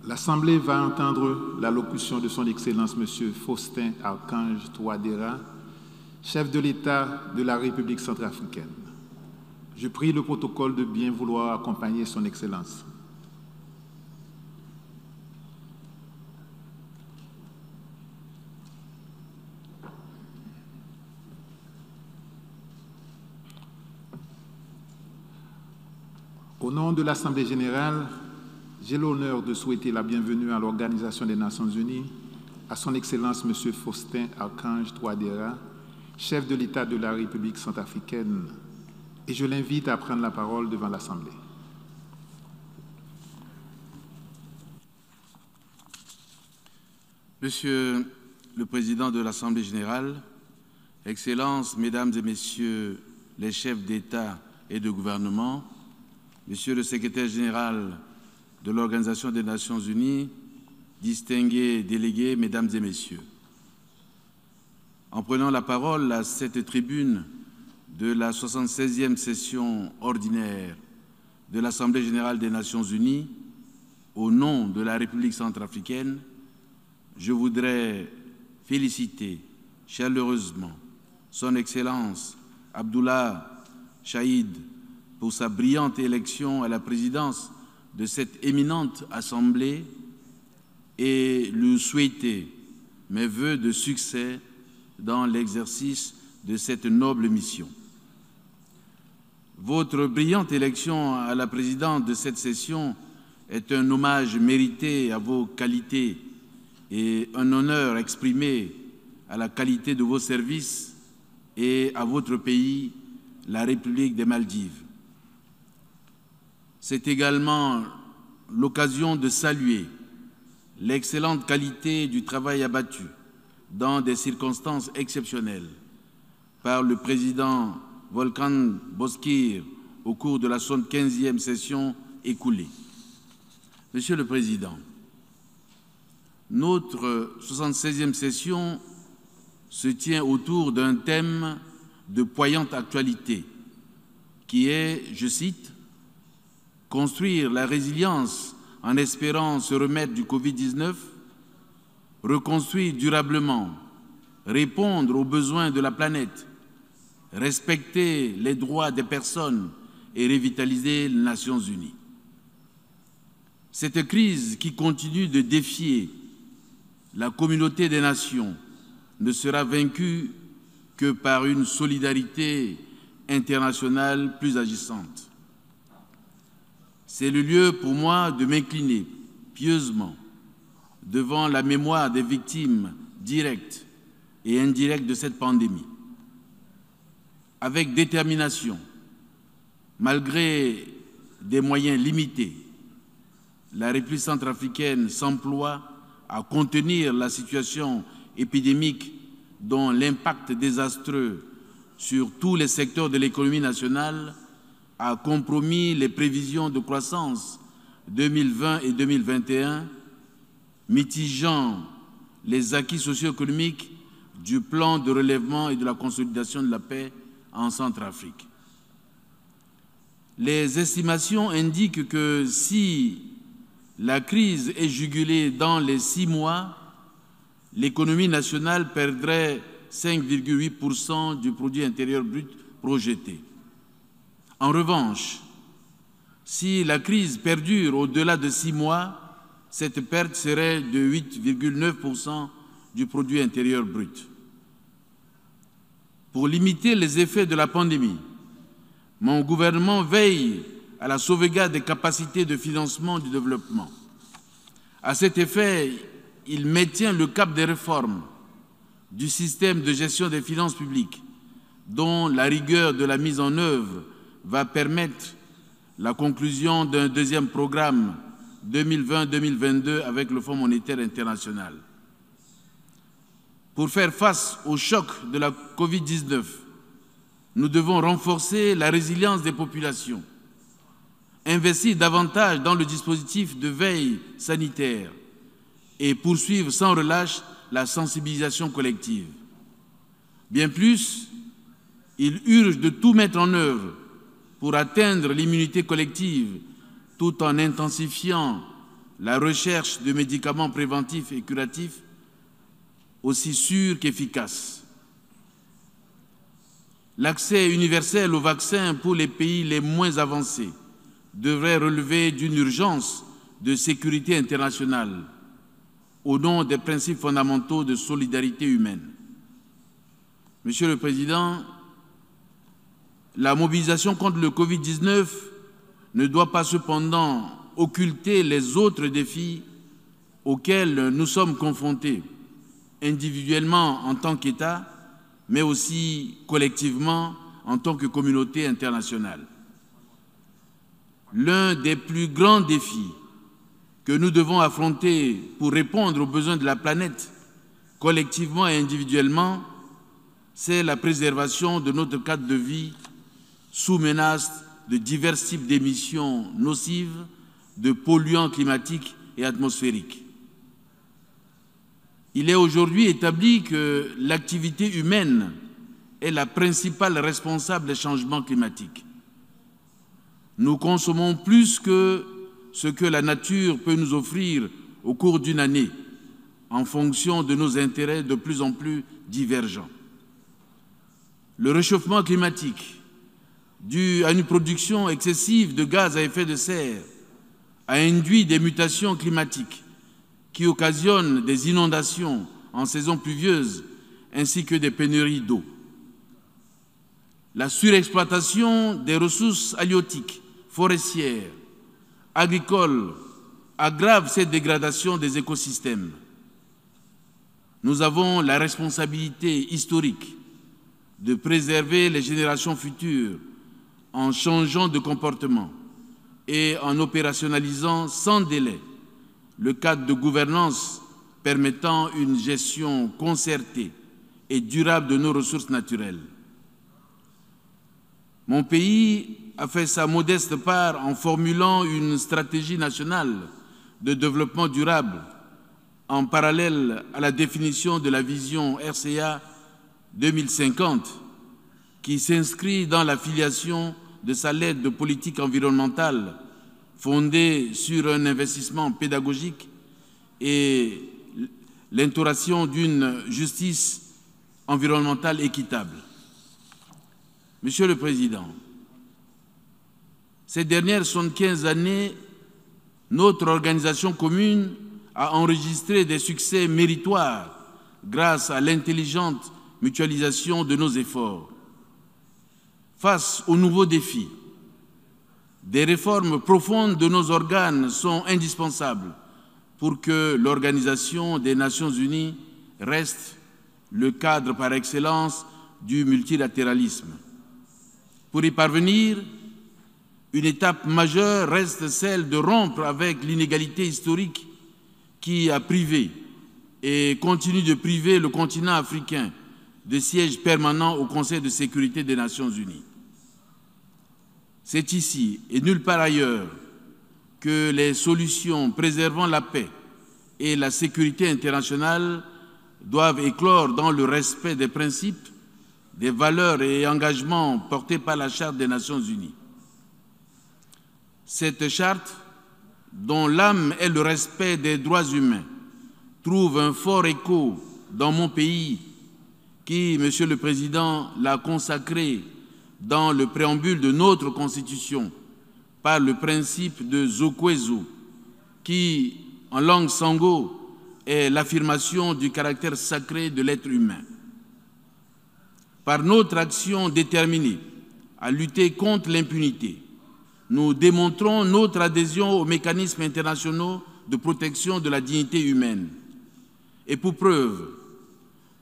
L'Assemblée va entendre l'allocution de son Excellence M. Faustin Archange Touadéra, chef de l'État de la République centrafricaine. Je prie le protocole de bien vouloir accompagner son Excellence. Au nom de l'Assemblée générale, j'ai l'honneur de souhaiter la bienvenue à l'Organisation des Nations Unies à son Excellence M. Faustin Archange Touadéra, chef de l'État de la République centrafricaine, et je l'invite à prendre la parole devant l'Assemblée. Monsieur le Président de l'Assemblée générale, Excellences, Mesdames et Messieurs les chefs d'État et de gouvernement, Monsieur le Secrétaire général de l'Organisation des Nations Unies, distingués délégués, Mesdames et Messieurs. En prenant la parole à cette tribune de la 76e session ordinaire de l'Assemblée générale des Nations Unies, au nom de la République centrafricaine, je voudrais féliciter chaleureusement Son Excellence Abdullah Chaïd pour sa brillante élection à la présidence de cette éminente Assemblée et lui souhaiter mes vœux de succès dans l'exercice de cette noble mission. Votre brillante élection à la présidence de cette session est un hommage mérité à vos qualités et un honneur exprimé à la qualité de vos services et à votre pays, la République des Maldives. C'est également l'occasion de saluer l'excellente qualité du travail abattu dans des circonstances exceptionnelles par le président Volkan Bozkır au cours de la 75e session écoulée. Monsieur le Président, notre 76e session se tient autour d'un thème de poignante actualité qui est, je cite, « Construire la résilience en espérant se remettre du Covid-19, reconstruire durablement, répondre aux besoins de la planète, respecter les droits des personnes et revitaliser les Nations Unies ». Cette crise qui continue de défier la communauté des nations ne sera vaincue que par une solidarité internationale plus agissante. C'est le lieu pour moi de m'incliner pieusement devant la mémoire des victimes directes et indirectes de cette pandémie. Avec détermination, malgré des moyens limités, la République centrafricaine s'emploie à contenir la situation épidémique dont l'impact désastreux sur tous les secteurs de l'économie nationale a compromis les prévisions de croissance 2020 et 2021, mitigeant les acquis socio-économiques du plan de relèvement et de la consolidation de la paix en Centrafrique. Les estimations indiquent que si la crise est jugulée dans les 6 mois, l'économie nationale perdrait 5,8% du produit intérieur brut projeté. En revanche, si la crise perdure au-delà de 6 mois, cette perte serait de 8,9% du produit intérieur brut. Pour limiter les effets de la pandémie, mon gouvernement veille à la sauvegarde des capacités de financement du développement. À cet effet, il maintient le cap des réformes du système de gestion des finances publiques, dont la rigueur de la mise en œuvre va permettre la conclusion d'un deuxième programme 2020-2022 avec le Fonds monétaire international. Pour faire face au choc de la Covid-19, nous devons renforcer la résilience des populations, investir davantage dans le dispositif de veille sanitaire et poursuivre sans relâche la sensibilisation collective. Bien plus, il urge de tout mettre en œuvre pour atteindre l'immunité collective tout en intensifiant la recherche de médicaments préventifs et curatifs aussi sûrs qu'efficaces. L'accès universel aux vaccins pour les pays les moins avancés devrait relever d'une urgence de sécurité internationale au nom des principes fondamentaux de solidarité humaine. Monsieur le Président, la mobilisation contre le Covid-19 ne doit pas cependant occulter les autres défis auxquels nous sommes confrontés, individuellement en tant qu'État, mais aussi collectivement en tant que communauté internationale. L'un des plus grands défis que nous devons affronter pour répondre aux besoins de la planète, collectivement et individuellement, c'est la préservation de notre cadre de vie sous menace de divers types d'émissions nocives, de polluants climatiques et atmosphériques. Il est aujourd'hui établi que l'activité humaine est la principale responsable des changements climatiques. Nous consommons plus que ce que la nature peut nous offrir au cours d'une année, en fonction de nos intérêts de plus en plus divergents. Le réchauffement climatique, dû à une production excessive de gaz à effet de serre, a induit des mutations climatiques qui occasionnent des inondations en saison pluvieuse ainsi que des pénuries d'eau. La surexploitation des ressources halieutiques, forestières, agricoles aggrave cette dégradation des écosystèmes. Nous avons la responsabilité historique de préserver les générations futures en changeant de comportement et en opérationnalisant sans délai le cadre de gouvernance permettant une gestion concertée et durable de nos ressources naturelles. Mon pays a fait sa modeste part en formulant une stratégie nationale de développement durable en parallèle à la définition de la vision RCA 2050 qui s'inscrit dans la filiation de sa lettre de politique environnementale fondée sur un investissement pédagogique et l'instauration d'une justice environnementale équitable. Monsieur le Président, ces dernières 75 années, notre organisation commune a enregistré des succès méritoires grâce à l'intelligente mutualisation de nos efforts. Face aux nouveaux défis, des réformes profondes de nos organes sont indispensables pour que l'Organisation des Nations Unies reste le cadre par excellence du multilatéralisme. Pour y parvenir, une étape majeure reste celle de rompre avec l'inégalité historique qui a privé et continue de priver le continent africain de sièges permanents au Conseil de sécurité des Nations Unies. C'est ici et nulle part ailleurs que les solutions préservant la paix et la sécurité internationale doivent éclore dans le respect des principes, des valeurs et engagements portés par la Charte des Nations Unies. Cette charte, dont l'âme est le respect des droits humains, trouve un fort écho dans mon pays qui, Monsieur le Président, l'a consacré dans le préambule de notre Constitution par le principe de Zokwezo, qui, en langue sango, est l'affirmation du caractère sacré de l'être humain. Par notre action déterminée à lutter contre l'impunité, nous démontrons notre adhésion aux mécanismes internationaux de protection de la dignité humaine. Et pour preuve,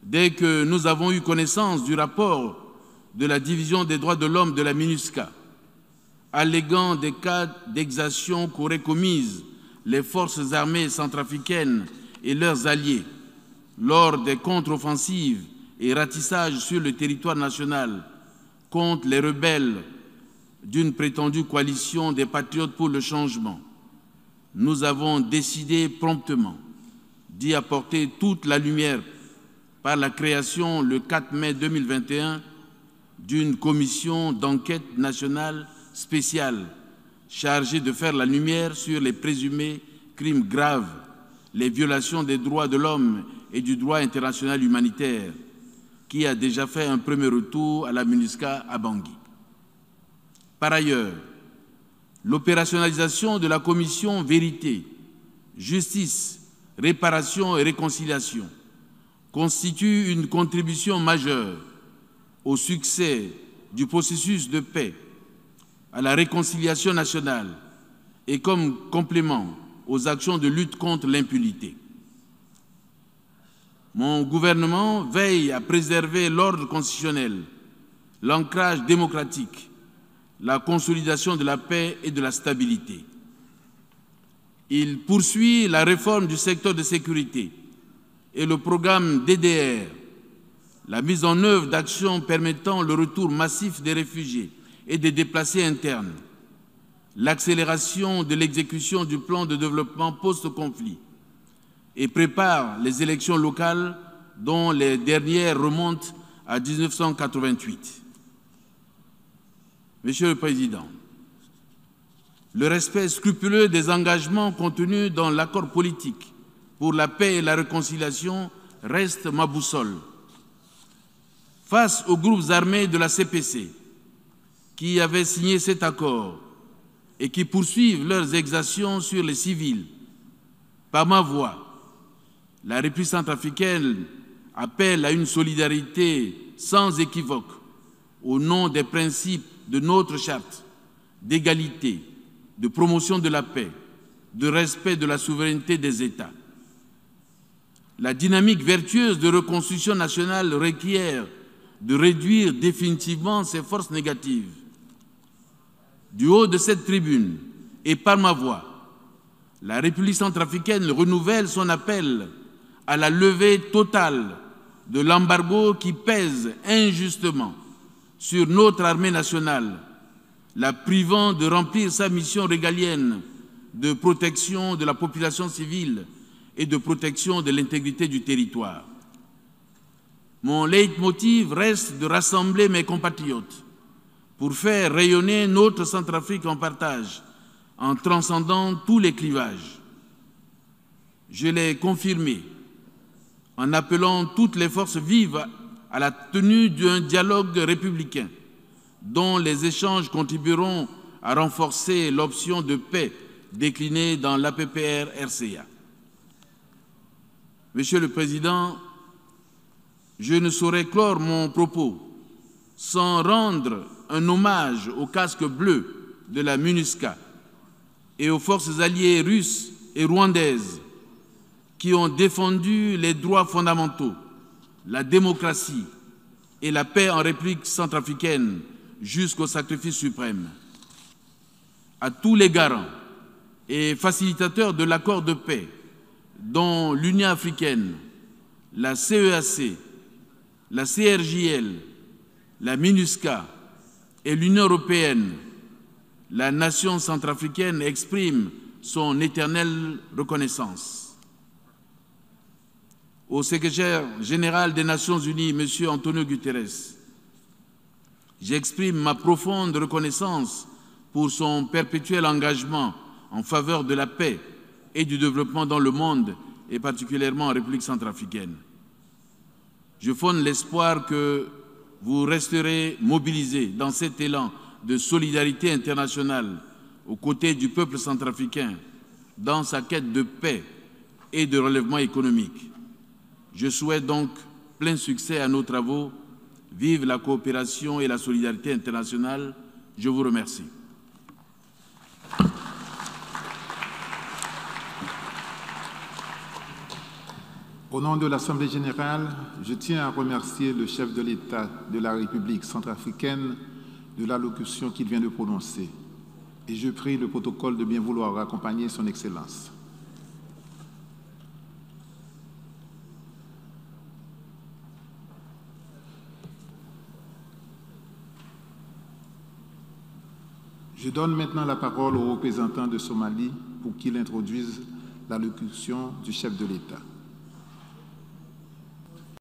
dès que nous avons eu connaissance du rapport de la Division des droits de l'homme de la MINUSCA, alléguant des cas d'exactions qu'auraient commises les forces armées centrafricaines et leurs alliés lors des contre-offensives et ratissages sur le territoire national contre les rebelles d'une prétendue coalition des patriotes pour le changement, nous avons décidé promptement d'y apporter toute la lumière par la création, le 4 mai 2021, d'une commission d'enquête nationale spéciale chargée de faire la lumière sur les présumés crimes graves, les violations des droits de l'homme et du droit international humanitaire, qui a déjà fait un premier retour à la MINUSCA à Bangui. Par ailleurs, l'opérationnalisation de la commission Vérité, Justice, Réparation et Réconciliation constitue une contribution majeure au succès du processus de paix, à la réconciliation nationale et comme complément aux actions de lutte contre l'impunité. Mon gouvernement veille à préserver l'ordre constitutionnel, l'ancrage démocratique, la consolidation de la paix et de la stabilité. Il poursuit la réforme du secteur de sécurité et le programme DDR, la mise en œuvre d'actions permettant le retour massif des réfugiés et des déplacés internes, l'accélération de l'exécution du plan de développement post-conflit et prépare les élections locales dont les dernières remontent à 1988. Monsieur le Président, le respect scrupuleux des engagements contenus dans l'accord politique pour la paix et la réconciliation reste ma boussole. Face aux groupes armés de la CPC qui avaient signé cet accord et qui poursuivent leurs exactions sur les civils, par ma voix, la République centrafricaine appelle à une solidarité sans équivoque au nom des principes de notre charte d'égalité, de promotion de la paix, de respect de la souveraineté des États. La dynamique vertueuse de reconstruction nationale requiert de réduire définitivement ces forces négatives. Du haut de cette tribune et par ma voix, la République centrafricaine renouvelle son appel à la levée totale de l'embargo qui pèse injustement sur notre armée nationale, la privant de remplir sa mission régalienne de protection de la population civile et de protection de l'intégrité du territoire. Mon leitmotiv reste de rassembler mes compatriotes pour faire rayonner notre Centrafrique en partage, en transcendant tous les clivages. Je l'ai confirmé en appelant toutes les forces vives à la tenue d'un dialogue républicain dont les échanges contribueront à renforcer l'option de paix déclinée dans l'APPR-RCA. Monsieur le Président, je ne saurais clore mon propos sans rendre un hommage au casque bleu de la MINUSCA et aux forces alliées russes et rwandaises qui ont défendu les droits fondamentaux, la démocratie et la paix en République centrafricaine jusqu'au sacrifice suprême. À tous les garants et facilitateurs de l'accord de paix, dont l'Union africaine, la CEAC, la CRJL, la MINUSCA et l'Union européenne, la nation centrafricaine exprime son éternelle reconnaissance. Au secrétaire général des Nations Unies, M. Antonio Guterres, j'exprime ma profonde reconnaissance pour son perpétuel engagement en faveur de la paix et du développement dans le monde, et particulièrement en République centrafricaine. Je fonde l'espoir que vous resterez mobilisés dans cet élan de solidarité internationale aux côtés du peuple centrafricain dans sa quête de paix et de relèvement économique. Je souhaite donc plein succès à nos travaux. Vive la coopération et la solidarité internationale. Je vous remercie. Au nom de l'Assemblée générale, je tiens à remercier le chef de l'État de la République centrafricaine de l'allocution qu'il vient de prononcer. Et je prie le protocole de bien vouloir accompagner son Excellence. Je donne maintenant la parole au représentant de Somalie pour qu'il introduise l'allocution du chef de l'État.